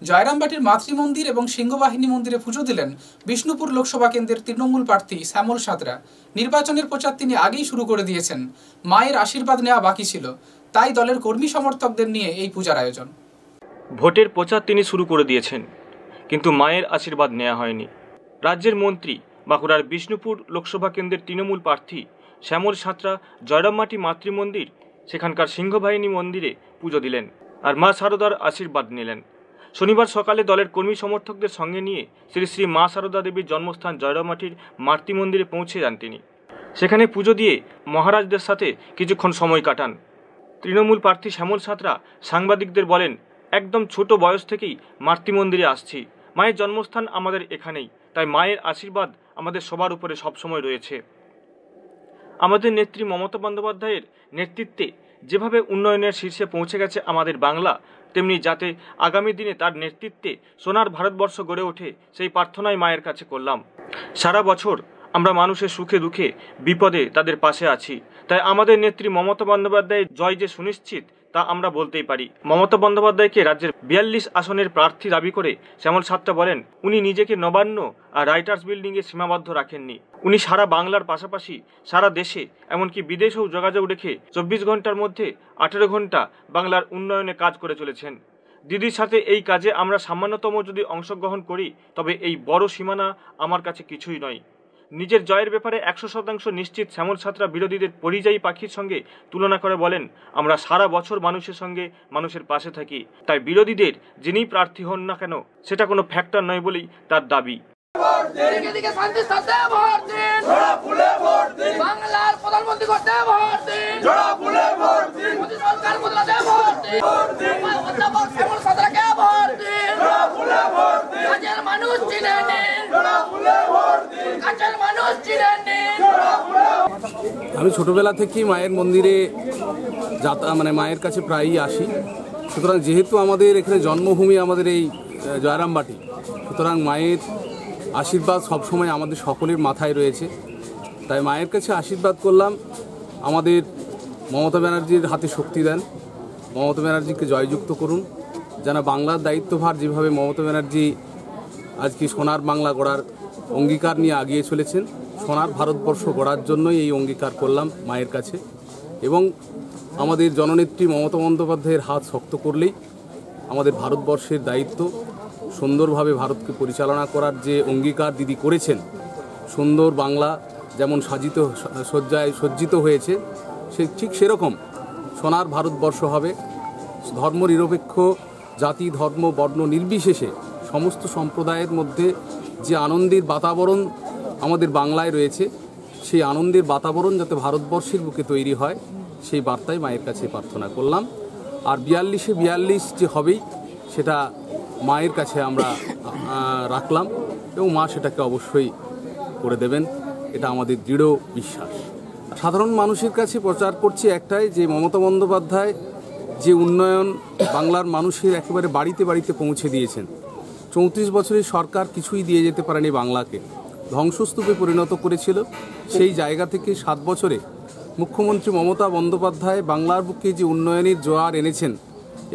জয়রামবাটির মাতৃমন্দির এবং সিংহবাহিনী মন্দিরে পুজো দিলেন বিষ্ণুপুর লোকসভা কেন্দ্রের তৃণমূল প্রার্থী শ্যামল সাঁতরা। নির্বাচনের প্রচার তিনি আগেই শুরু করে দিয়েছেন। মায়ের আশীর্বাদ নেওয়া বাকি ছিল, তাই দলের কর্মী সমর্থকদের নিয়ে এই পূজার আয়োজন। ভোটের প্রচার তিনি শুরু করে দিয়েছেন, কিন্তু মায়ের আশীর্বাদ নেওয়া হয়নি। রাজ্যের মন্ত্রী বাঁকুড়ার বিষ্ণুপুর লোকসভা কেন্দ্রের তৃণমূল প্রার্থী শ্যামল সাঁতরা জয়রামবাটি মাতৃমন্দির সেখানকার সিংহবাহিনী মন্দিরে পুজো দিলেন আর মা শারদার আশীর্বাদ নিলেন। শনিবার সকালে দলের কর্মী সমর্থকদের সঙ্গে নিয়ে শ্রী শ্রী মা শারদা দেবীর জন্মস্থান জয়রামবাটির মাতৃমন্দিরে পৌঁছে যান তিনি। সেখানে পুজো দিয়ে মহারাজদের সাথে কিছুক্ষণ সময় কাটান। তৃণমূল প্রার্থী শ্যামল সাঁতরা সাংবাদিকদের বলেন, একদম ছোট বয়স থেকেই মাতৃমন্দিরে আসছি। মায়ের জন্মস্থান আমাদের এখানেই, তাই মায়ের আশীর্বাদ আমাদের সবার উপরে সবসময় রয়েছে। আমাদের নেত্রী মমতা বন্দ্যোপাধ্যায়ের নেতৃত্বে যেভাবে উন্নয়নের শীর্ষে পৌঁছে গেছে আমাদের বাংলা, তেমনি যাতে আগামী দিনে তার নেতৃত্বে সোনার ভারতবর্ষ গড়ে ওঠে, সেই প্রার্থনাই মায়ের কাছে করলাম। সারা বছর আমরা মানুষের সুখে দুঃখে বিপদে তাদের পাশে আছি, তাই আমাদের নেত্রী মমতা বন্দ্যোপাধ্যায়ের জয় যে সুনিশ্চিত তা আমরা বলতেই পারি। মমতা বন্দ্যোপাধ্যায়কে রাজ্যের 42 আসনের প্রার্থী দাবি করে শ্যামল সাঁতরা বলেন, উনি নিজেকে নবান্ন আর রাইটার্স বিল্ডিংয়ে সীমাবদ্ধ রাখেননি। উনি সারা বাংলার পাশাপাশি সারা দেশে এমনকি বিদেশেও যোগাযোগ রেখে 24 ঘন্টার মধ্যে 18 ঘন্টা বাংলার উন্নয়নে কাজ করে চলেছেন। দিদির সাথে এই কাজে আমরা সামান্যতম যদি অংশগ্রহণ করি, তবে এই বড় সীমানা আমার কাছে কিছুই নয়। নিজের জয়ের ব্যাপারে 100% নিশ্চিত শ্যামল সাঁতরা বিরোধীদের পরিযায়ী পাখির সঙ্গে তুলনা করে বলেন, আমরা সারা বছর মানুষের সঙ্গে মানুষের পাশে থাকি, তাই বিরোধীদের যিনি প্রার্থী হন না কেন সেটা কোনো ফ্যাক্টর নয় বলেই তার দাবি। বাংলার প্রধানমন্ত্রী করতে ভোট দিন, মোদী সরকার বদলাতে ভোট দিন, অধ্যাপক শ্যামল সাঁতরাকে ভোট দিন, কাজের মানুষ চিনে নিন, কাজের মানুষ চিনে নিন। আমি ছোটবেলা থেকেই মায়ের মন্দিরে মায়ের কাছে প্রায়ই আসি। সুতরাং যেহেতু আমাদের এখানে জন্মভূমি আমাদের এই জয়রামবাটি, সুতরাং মায়ের আশীর্বাদ সবসময় আমাদের সকলের মাথায় রয়েছে। তাই মায়ের কাছে আশীর্বাদ করলাম, আমাদের মমতা ব্যানার্জির হাতে শক্তি দেন, মমতা ব্যানার্জিকে জয়যুক্ত করুন। যেন বাংলার দায়িত্বভার যেভাবে মমতা ব্যানার্জি আজকে সোনার বাংলা গড়ার অঙ্গীকার নিয়ে এগিয়ে চলেছেন, সোনার ভারতবর্ষ গড়ার জন্যই এই অঙ্গীকার করলাম মায়ের কাছে। এবং আমাদের জননেত্রী মমতা বন্দ্যোপাধ্যায়ের হাত শক্ত করলেই আমাদের ভারতবর্ষের দায়িত্ব সুন্দরভাবে ভারতকে পরিচালনা করার যে অঙ্গীকার দিদি করেছেন, সুন্দর বাংলা যেমন সজ্জায় সজ্জিত হয়েছে, ঠিক সেরকম সোনার ভারতবর্ষ হবে। ধর্মনিরপেক্ষ, জাতি ধর্ম বর্ণ নির্বিশেষে সমস্ত সম্প্রদায়ের মধ্যে যে আনন্দের বাতাবরণ আমাদের বাংলায় রয়েছে, সেই আনন্দের বাতাবরণ যাতে ভারতবর্ষের বুকে তৈরি হয়, সেই বার্তায় মায়ের কাছে প্রার্থনা করলাম। আর 42-এ 42 যে হবেই সেটা মায়ের কাছে আমরা রাখলাম এবং মা সেটাকে অবশ্যই করে দেবেন, এটা আমাদের দৃঢ় বিশ্বাস। সাধারণ মানুষের কাছে প্রচার করছি একটাই, যে মমতা বন্দ্যোপাধ্যায় যে উন্নয়ন বাংলার মানুষের একেবারে বাড়িতে বাড়িতে পৌঁছে দিয়েছেন। 34 বছরের সরকার কিছুই দিয়ে যেতে পারেনি বাংলাকে, ধ্বংসস্তূপে পরিণত করেছিল। সেই জায়গা থেকে 7 বছরে মুখ্যমন্ত্রী মমতা বন্দ্যোপাধ্যায় বাংলার বুকে যে উন্নয়নের জোয়ার এনেছেন,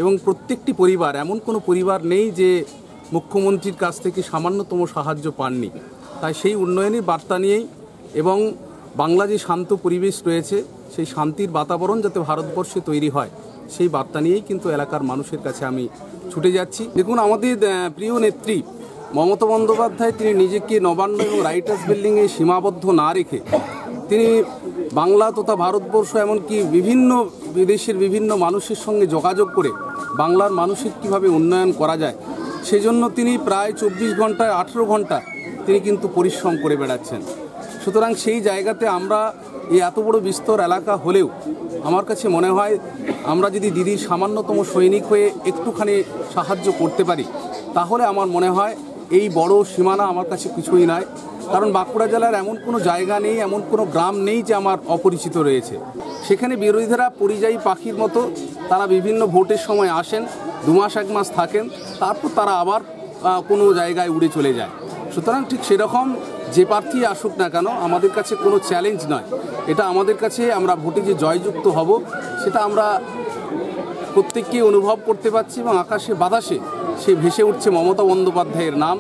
এবং প্রত্যেকটি পরিবার, এমন কোনো পরিবার নেই যে মুখ্যমন্ত্রীর কাছ থেকে সামান্যতম সাহায্য পাননি। তাই সেই উন্নয়নের বার্তা নিয়েই এবং বাংলা যে শান্ত পরিবেশ রয়েছে, সেই শান্তির বাতাবরণ যাতে ভারতবর্ষে তৈরি হয়, সেই বার্তা নিয়েই কিন্তু এলাকার মানুষের কাছে আমি ছুটে যাচ্ছি। দেখুন, আমাদের প্রিয় নেত্রী মমতা বন্দ্যোপাধ্যায় তিনি নিজেকে নবান্ন এবং রাইটার্স বিল্ডিংয়ে সীমাবদ্ধ না রেখে তিনি বাংলা তথা ভারতবর্ষ এমনকি বিভিন্ন বিদেশের বিভিন্ন মানুষের সঙ্গে যোগাযোগ করে বাংলার মানুষের কীভাবে উন্নয়ন করা যায়, সেজন্য তিনি প্রায় 24 ঘন্টায় 18 ঘন্টা তিনি কিন্তু পরিশ্রম করে বেড়াচ্ছেন। সুতরাং সেই জায়গাতে আমরা এই এত বড় বিস্তর এলাকা হলেও আমার কাছে মনে হয় আমরা যদি দিদির সামান্যতম সৈনিক হয়ে একটুখানি সাহায্য করতে পারি, তাহলে আমার মনে হয় এই বড় সীমানা আমার কাছে কিছুই নয়। কারণ বাঁকুড়া জেলার এমন কোনো জায়গা নেই, এমন কোনো গ্রাম নেই যে আমার অপরিচিত রয়েছে। সেখানে বিরোধীরা পরিযায়ী পাখির মতো তারা বিভিন্ন ভোটের সময় আসেন, 2 মাস 1 মাস থাকেন, তারপর তারা আবার কোনো জায়গায় উড়ে চলে যায়। সুতরাং ঠিক সেরকম যে প্রার্থী আসুক না কেন আমাদের কাছে কোনো চ্যালেঞ্জ নয়। এটা আমাদের কাছে আমরা ভোটে যে জয়যুক্ত হব সেটা আমরা প্রত্যেককেই অনুভব করতে পারছি এবং আকাশে বাতাসে সে ভেসে উঠছে মমতা বন্দ্যোপাধ্যায়ের নাম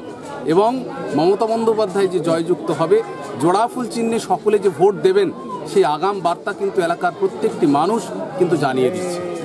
এবং মমতা বন্দ্যোপাধ্যায় যে জয়যুক্ত হবে, জোড়া ফুল চিহ্নে সকলে যে ভোট দেবেন সেই আগাম বার্তা কিন্তু এলাকার প্রত্যেকটি মানুষ কিন্তু জানিয়ে দিচ্ছে।